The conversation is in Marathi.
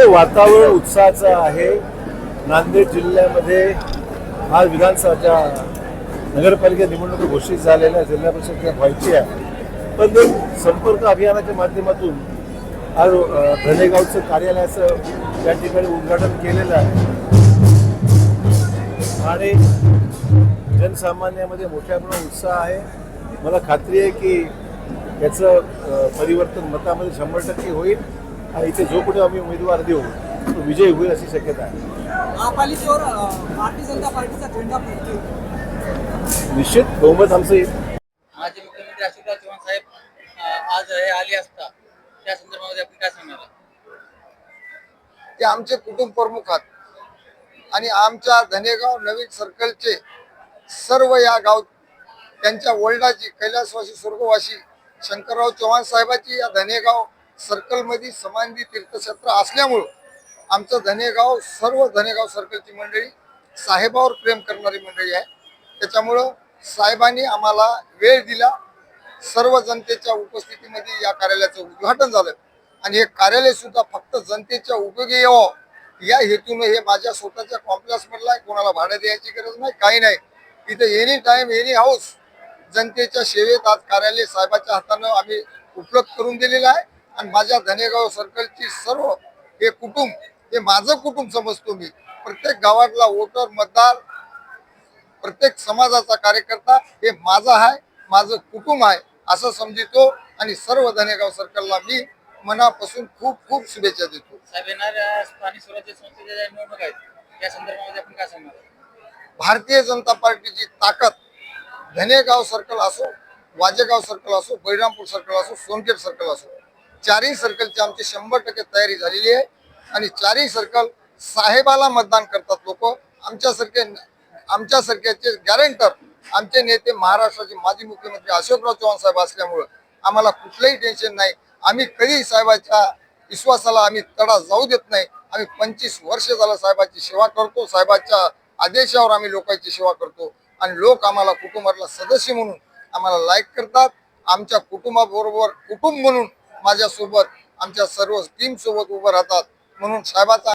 वातावरण उत्साहाचं आहे। नांदेड जिल्ह्यामध्ये आज विधानसभाच्या नगरपालिका निवडणूक घोषित झालेल्या जिल्हा परिषदेच्या व्हायची आहे, पण संपर्क अभियानाच्या माध्यमातून आज धनेगावचं कार्यालयाचं या ठिकाणी उद्घाटन केलेलं आहे आणि जनसामान्यामध्ये मोठ्या प्रमाणात उत्साह आहे। मला खात्री आहे की याचं परिवर्तन मतामध्ये 100% होईल आणि इथे जो कुठे आम्ही उमेदवार देऊ तो विजय होईल अशी शक्यता आहे। महापालिकेवर भारतीय जनता पार्टीचा झेंडा फडकेल, निश्चित बहुमत आमचं येईल। माजी मुख्यमंत्री अशोकराव चव्हाण साहेब आज हे आले असता त्या संदर्भामध्ये आपण काय सांगणार? ते आमचे कुटुंब प्रमुख आहेत आणि आमच्या धनेगाव नवीन सर्कलचे सर्व या गाव त्यांच्या वडिलांची कैलासवासी स्वर्गवासी शंकरराव चव्हाण साहेबाची या धनेगाव सर्कलमध्ये समाधी तीर्थक्षेत्र असल्यामुळं आमचं धनेगाव सर्व धनेगाव सर्कलची मंडळी साहेबावर प्रेम करणारी मंडळी आहे। त्याच्यामुळं साहेबांनी आम्हाला वेळ दिला, सर्व जनतेच्या उपस्थितीमध्ये या कार्यालयाचं उद्घाटन झालं आणि हे कार्यालय सुद्धा फक्त जनतेच्या उपयोगी यावं या हेतून हे माझ्या स्वतःच्या कॉम्प्लेक्स मधला आहे। कोणाला भाडं द्यायची गरज नाही, काही नाही। इथे एनी टाइम एनी हाऊस जनतेच्या सेवेत आज कार्यालय साहेबाच्या हातानं आम्ही उपलब्ध करून दिलेलं आहे आणि माझ्या धनेगाव सर्कलची सर्व हे कुटुंब हे माझं कुटुंब समजतो मी। प्रत्येक गावातला वोटर मतदार प्रत्येक समाजाचा कार्यकर्ता हे माझा आहे, माझं कुटुंब आहे असं समजतो आणि सर्व धनेगाव सर्कलला मी मनापासून खूप खूप शुभेच्छा देतो। साहेब येणाऱ्या स्थानिक स्वराज्य संस्थेच्या ज्या निवडणूक आहेत या संदर्भामध्ये आपण काय सांगणार? भारतीय जनता पार्टीची ताकद धनेगाव सर्कल असो, वाजेगाव सर्कल असो, बळीरामपूर सर्कल असो, सोनखेड सर्कल असो, चारही सर्कलची आमची 100% तयारी झालेली आहे आणि चारही सर्कल साहेबाला मतदान करतात लोक। आमच्यासारख्याचे गॅरेंटर आमचे नेते महाराष्ट्राचे माजी मुख्यमंत्री अशोकराव चव्हाण साहेब असल्यामुळं आम्हाला कुठलंही टेन्शन नाही। आम्ही कधी साहेबाच्या विश्वासाला आम्ही तडा जाऊ देत नाही। आम्ही 25 वर्ष झालं साहेबाची सेवा करतो, साहेबाच्या आदेशावर आम्ही लोकांची सेवा करतो आणि लोक आम्हाला कुटुंबातला सदस्य म्हणून आम्हाला लाईक करतात। आमच्या कुटुंबाबरोबर कुटुंब म्हणून माझ्यासोबत आमच्या सर्व टीम सोबत उभं राहतात, म्हणून साहेबाचा